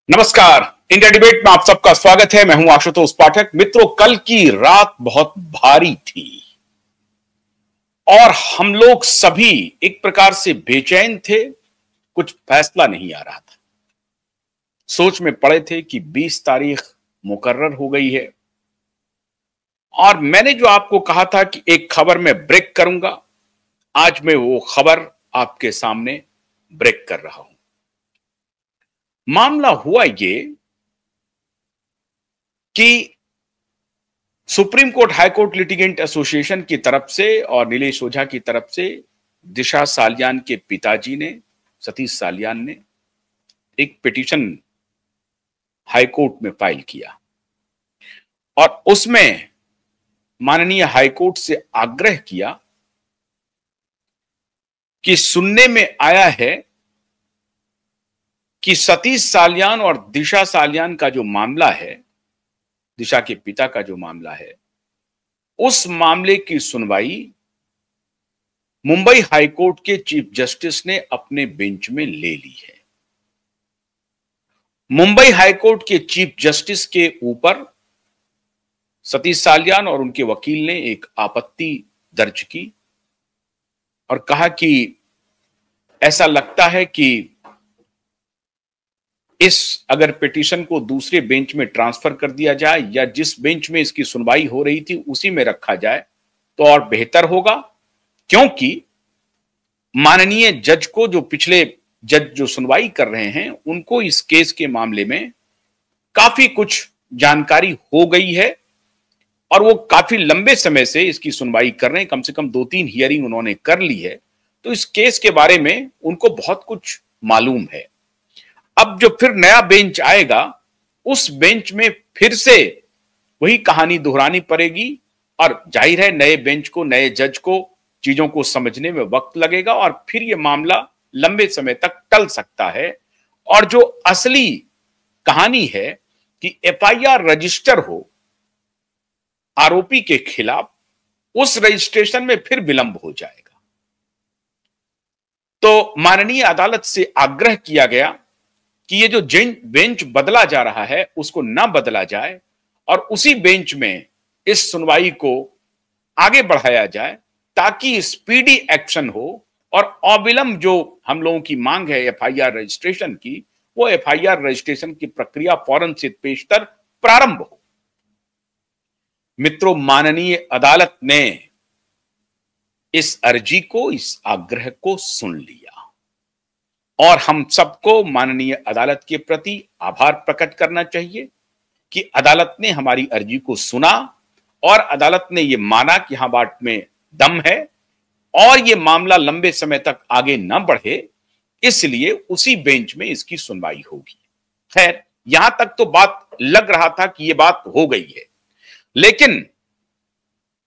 नमस्कार। India debate में आप सबका स्वागत है। मैं हूं आशुतोष पाठक। मित्रों, कल की रात बहुत भारी थी और हम लोग सभी एक प्रकार से बेचैन थे। कुछ फैसला नहीं आ रहा था। सोच में पड़े थे कि 20 तारीख मुकर्रर हो गई है और मैंने जो आपको कहा था कि एक खबर में ब्रेक करूंगा, आज मैं वो खबर आपके सामने ब्रेक कर रहा हूं। मामला हुआ ये कि supreme court high court litigant association की तरफ से और नीलेश ओझा की तरफ से दिशा सालियान के पिताजी ने, सतीश सालियान ने, एक पिटीशन हाई कोर्ट में फाइल किया और उसमें माननीय हाई कोर्ट से आग्रह किया कि सुनने में आया है कि सतीश सालियान और दिशा सालियान का जो मामला है, दिशा के पिता का जो मामला है, उस मामले की सुनवाई मुंबई हाई कोर्ट के चीफ जस्टिस ने अपने बेंच में ले ली है। मुंबई हाई कोर्ट के चीफ जस्टिस के ऊपर सतीश सालियान और उनके वकील ने एक आपत्ति दर्ज की और कहा कि ऐसा लगता है कि इस अगर पिटीशन को दूसरे बेंच में ट्रांसफर कर दिया जाए या जिस बेंच में इसकी सुनवाई हो रही थी उसी में रखा जाए तो और बेहतर होगा, क्योंकि माननीय जज को, जो पिछले जज जो सुनवाई कर रहे हैं, उनको इस केस के मामले में काफी कुछ जानकारी हो गई है और वो काफी लंबे समय से इसकी सुनवाई कर रहे हैं। कम से कम 2-3 हियरिंग उन्होंने कर ली है, तो इस केस के बारे में उनको बहुत कुछ मालूम है। अब जो फिर नया बेंच आएगा, उस बेंच में फिर से वही कहानी दोहरानी पड़ेगी और जाहिर है नए बेंच को, नए जज को चीजों को समझने में वक्त लगेगा और फिर यह मामला लंबे समय तक टल सकता है। और जो असली कहानी है कि एफआईआर रजिस्टर हो आरोपी के खिलाफ, उस रजिस्ट्रेशन में फिर विलंब हो जाएगा। तो माननीय अदालत से आग्रह किया गया कि ये जो बेंच बदला जा रहा है उसको ना बदला जाए और उसी बेंच में इस सुनवाई को आगे बढ़ाया जाए ताकि स्पीडी एक्शन हो और अविलंब जो हम लोगों की मांग है एफआईआर रजिस्ट्रेशन की, वो एफआईआर रजिस्ट्रेशन की प्रक्रिया फौरन से पेशतर प्रारंभ हो। मित्रों, माननीय अदालत ने इस अर्जी को, इस आग्रह को सुन लिया और हम सबको माननीय अदालत के प्रति आभार प्रकट करना चाहिए कि अदालत ने हमारी अर्जी को सुना और अदालत ने यह माना कि हाँ, बात में दम है और यह मामला लंबे समय तक आगे न बढ़े, इसलिए उसी बेंच में इसकी सुनवाई होगी। खैर, यहां तक तो बात लग रहा था कि यह बात हो गई है, लेकिन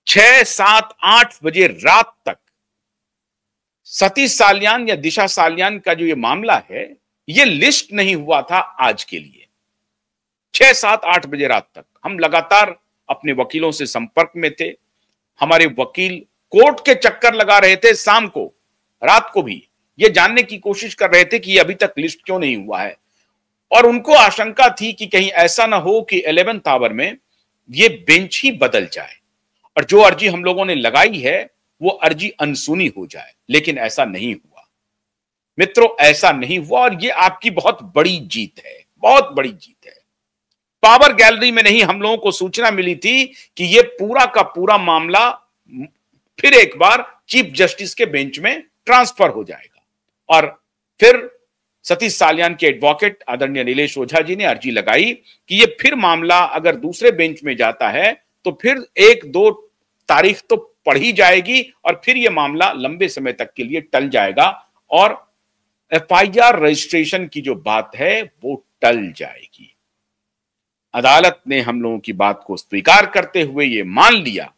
6, 7, 8 बजे रात तक सतीश सालियान या दिशा सालियान का जो ये मामला है, ये लिस्ट नहीं हुआ था आज के लिए। 6, 7, 8 बजे रात तक हम लगातार अपने वकीलों से संपर्क में थे। हमारे वकील कोर्ट के चक्कर लगा रहे थे, शाम को, रात को भी ये जानने की कोशिश कर रहे थे कि ये अभी तक लिस्ट क्यों नहीं हुआ है और उनको आशंका थी कि कहीं ऐसा ना हो कि 11th आवर में ये बेंच ही बदल जाए और जो अर्जी हम लोगों ने लगाई है वो अर्जी अनसुनी हो जाए। लेकिन ऐसा नहीं हुआ मित्रों, ऐसा नहीं हुआ और ये आपकी बहुत बड़ी जीत है, बहुत बड़ी जीत है। पावर गैलरी में नहीं, हम लोगों को सूचना मिली थी कि ये पूरा का पूरा मामला फिर एक बार चीफ जस्टिस के बेंच में ट्रांसफर हो जाएगा और फिर सतीश सालियान के एडवोकेट आदरणीय नीलेश ओझा जी ने अर्जी लगाई कि ये फिर मामला अगर दूसरे बेंच में जाता है तो फिर 1-2 तारीख तो पढ़ ही जाएगी और फिर यह मामला लंबे समय तक के लिए टल जाएगा और एफआईआर रजिस्ट्रेशन की जो बात है वो टल जाएगी। अदालत ने हम लोगों की बात को स्वीकार करते हुए ये मान लिया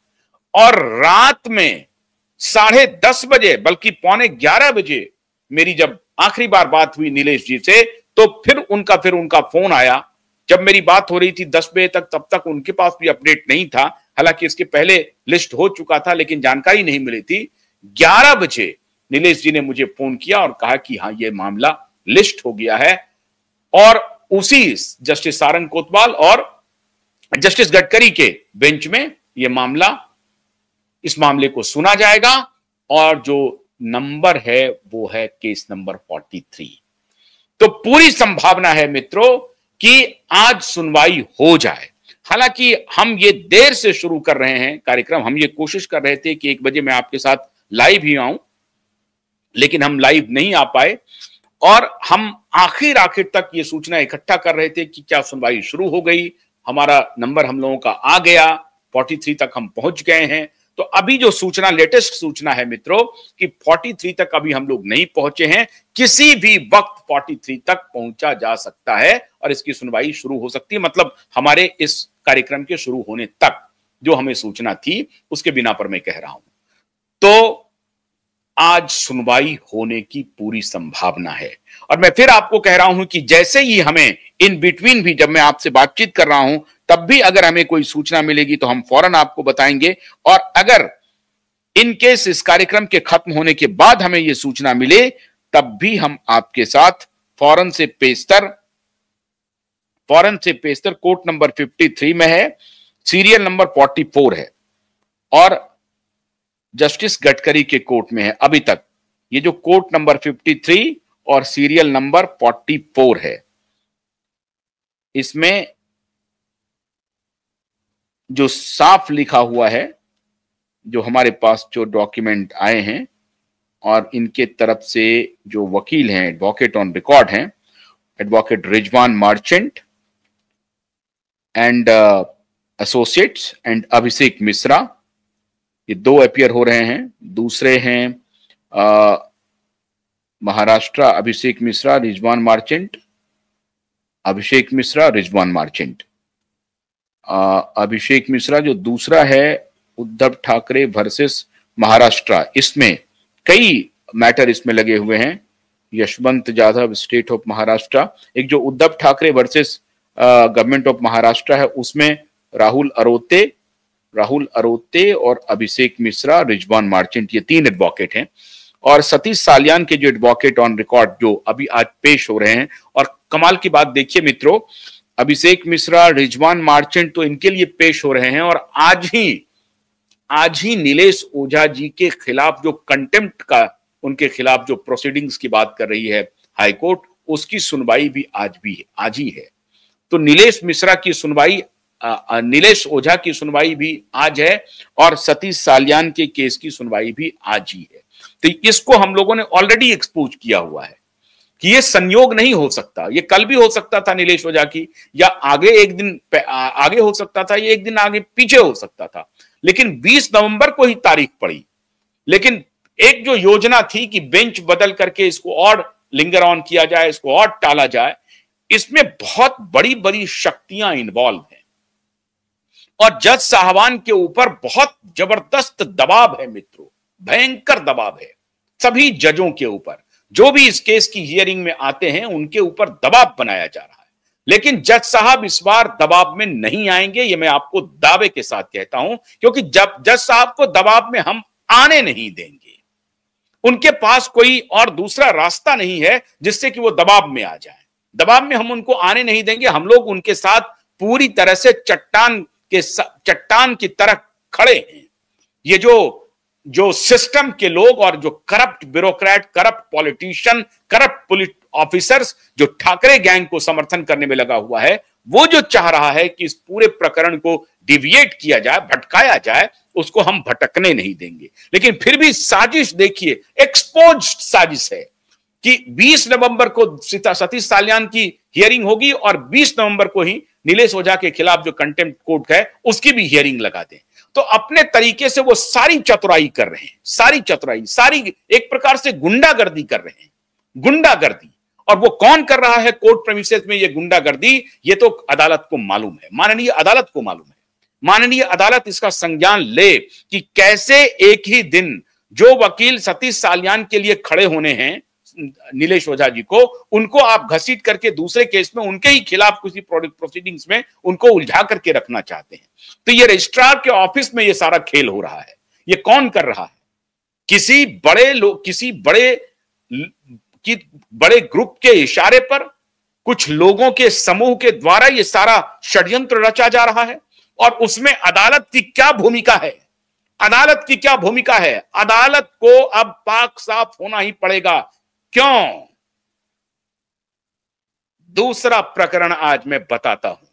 और रात में 10:30 बजे, बल्कि 11:15 बजे मेरी जब आखिरी बार बात हुई नीलेश जी से, तो फिर उनका फोन आया। जब मेरी बात हो रही थी 10 बजे तक, तब तक उनके पास भी अपडेट नहीं था। हालांकि इसके पहले लिस्ट हो चुका था लेकिन जानकारी नहीं मिली थी। 11 बजे नीलेश जी ने मुझे फोन किया और कहा कि हाँ, ये मामला लिस्ट हो गया है और उसी जस्टिस सारंग कोतवाल और जस्टिस गडकरी के बेंच में इस मामले को सुना जाएगा और जो नंबर है वो है केस नंबर 43। तो पूरी संभावना है मित्रों कि आज सुनवाई हो जाए। हालांकि हम ये देर से शुरू कर रहे हैं कार्यक्रम, हम ये कोशिश कर रहे थे कि 1 बजे मैं आपके साथ लाइव ही आऊं, लेकिन हम लाइव नहीं आ पाए और हम आखिर तक ये सूचना इकट्ठा कर रहे थे कि क्या सुनवाई शुरू हो गई। हमारा नंबर हम लोगों का आ गया, 43 तक हम पहुंच गए हैं। तो अभी जो सूचना, लेटेस्ट सूचना है मित्रों कि 43 तक अभी हम लोग नहीं पहुंचे हैं। किसी भी वक्त 43 तक पहुंचा जा सकता है और इसकी सुनवाई शुरू हो सकती है। मतलब हमारे इस कार्यक्रम के शुरू होने तक जो हमें सूचना थी उसके बिना पर मैं कह रहा हूं। तो आज सुनवाई होने की पूरी संभावना है और मैं फिर आपको कह रहा हूं कि जैसे ही हमें इन बिटवीन भी, जब मैं आपसे बातचीत कर रहा हूं तब भी अगर हमें कोई सूचना मिलेगी तो हम फौरन आपको बताएंगे। और अगर इन केस इस कार्यक्रम के खत्म होने के बाद हमें यह सूचना मिले तब भी हम आपके साथ फौरन से पेशतर कोर्ट नंबर 53 में है, सीरियल नंबर 44 है और जस्टिस गडकरी के कोर्ट में है। अभी तक ये जो कोर्ट नंबर 53 और सीरियल नंबर 44 है, इसमें जो साफ लिखा हुआ है, जो हमारे पास जो डॉक्यूमेंट आए हैं और इनके तरफ से जो वकील हैं, एडवोकेट ऑन रिकॉर्ड हैं, advocate Rizwan Merchant and associates and Abhishek Mishra, ये 2 अपीयर हो रहे हैं। दूसरे हैं महाराष्ट्र, अभिषेक मिश्रा, रिजवान मार्चेंट, अभिषेक मिश्रा, रिजवान मार्चेंट। अभिषेक मिश्रा जो दूसरा है उद्धव ठाकरे वर्सेस महाराष्ट्र, इसमें कई मैटर इसमें लगे हुए हैं। Yashwant Jadhav, state of Maharashtra. एक जो Uddhav Thackeray versus government of Maharashtra है, उसमें राहुल अरोते और अभिषेक मिश्रा, रिजवान मार्चेंट, ये 3 एडवोकेट हैं। और सतीश सालियान के जो एडवोकेट ऑन रिकॉर्ड जो अभी आज पेश हो रहे हैं। और कमाल की बात देखिए मित्रों, अभिषेक मिश्रा, रिजवान मार्चेंट तो इनके लिए पेश हो रहे हैं और आज ही नीलेश ओझा जी के खिलाफ जो कंटेम्प्ट का, उनके खिलाफ जो प्रोसीडिंग्स की बात कर रही है हाई कोर्ट, उसकी सुनवाई भी आज ही है। तो नीलेश ओझा की सुनवाई भी आज है और सतीश सालियान के केस की सुनवाई भी आज ही है। तो इसको हम लोगों ने ऑलरेडी एक्सपोज किया हुआ है कि ये संयोग नहीं हो सकता। ये कल भी हो सकता था नीलेश ओझा की, या आगे एक दिन आगे हो सकता था, ये एक दिन आगे पीछे हो सकता था, लेकिन 20 नवंबर को ही तारीख पड़ी। लेकिन एक जो योजना थी कि बेंच बदल करके इसको और लिंगर ऑन किया जाए, इसको और टाला जाए, इसमें बहुत बड़ी बड़ी शक्तियां इन्वॉल्व हैं और जज साहबान के ऊपर बहुत जबरदस्त दबाव है मित्रों, भयंकर दबाव है सभी जजों के ऊपर। जो भी इस केस की हियरिंग में आते हैं उनके ऊपर दबाव बनाया जा रहा है, लेकिन जज साहब इस बार दबाव में नहीं आएंगे, ये मैं आपको दावे के साथ कहता हूं, क्योंकि जब जज साहब को दबाव में हम आने नहीं देंगे। उनके पास कोई और दूसरा रास्ता नहीं है जिससे कि वो दबाव में आ जाए। दबाव में हम उनको आने नहीं देंगे। हम लोग उनके साथ पूरी तरह से चट्टान की तरह खड़े हैं। ये जो सिस्टम के लोग और जो corrupt bureaucrat, corrupt politician, corrupt police officers जो ठाकरे गैंग को समर्थन करने में लगा हुआ है, वो जो चाह रहा है कि इस पूरे प्रकरण को डिविएट किया जाए, भटकाया जाए, उसको हम भटकने नहीं देंगे। लेकिन फिर भी साजिश देखिए, एक्सपोज्ड साजिश है कि 20 नवंबर को सतीश सालियान की हियरिंग होगी और 20 नवंबर को ही नीलेश ओझा के खिलाफ जो कंटेम्प्ट कोर्ट है उसकी भी हियरिंग लगा दें। तो अपने तरीके से वो सारी चतुराई कर रहे हैं, सारी एक प्रकार से गुंडागर्दी कर रहे हैं, गुंडागर्दी। और वो कौन कर रहा है कोर्ट प्रेमिसेस में ये गुंडागर्दी, ये तो अदालत को मालूम है, माननीय अदालत को मालूम है। माननीय अदालत इसका संज्ञान ले कि कैसे एक ही दिन जो वकील सतीश सालियान के लिए खड़े होने हैं नीलेश ओझा जी को, उनको आप घसीट करके दूसरे केस में उनके ही खिलाफ किसी प्रोसीडिंग्स में उनको उलझा करके रखना चाहते हैं। तो ये रजिस्ट्रार के ऑफिस में ये सारा खेल हो रहा है। ये कौन कर रहा है? किसी बड़े ग्रुप के इशारे पर कुछ लोगों के समूह के द्वारा ये सारा षड्यंत्र रचा जा रहा है। और उसमें अदालत की क्या भूमिका है? अदालत की क्या भूमिका है? अदालत को अब पाक साफ होना ही पड़ेगा। क्यों? दूसरा प्रकरण आज मैं बताता हूं।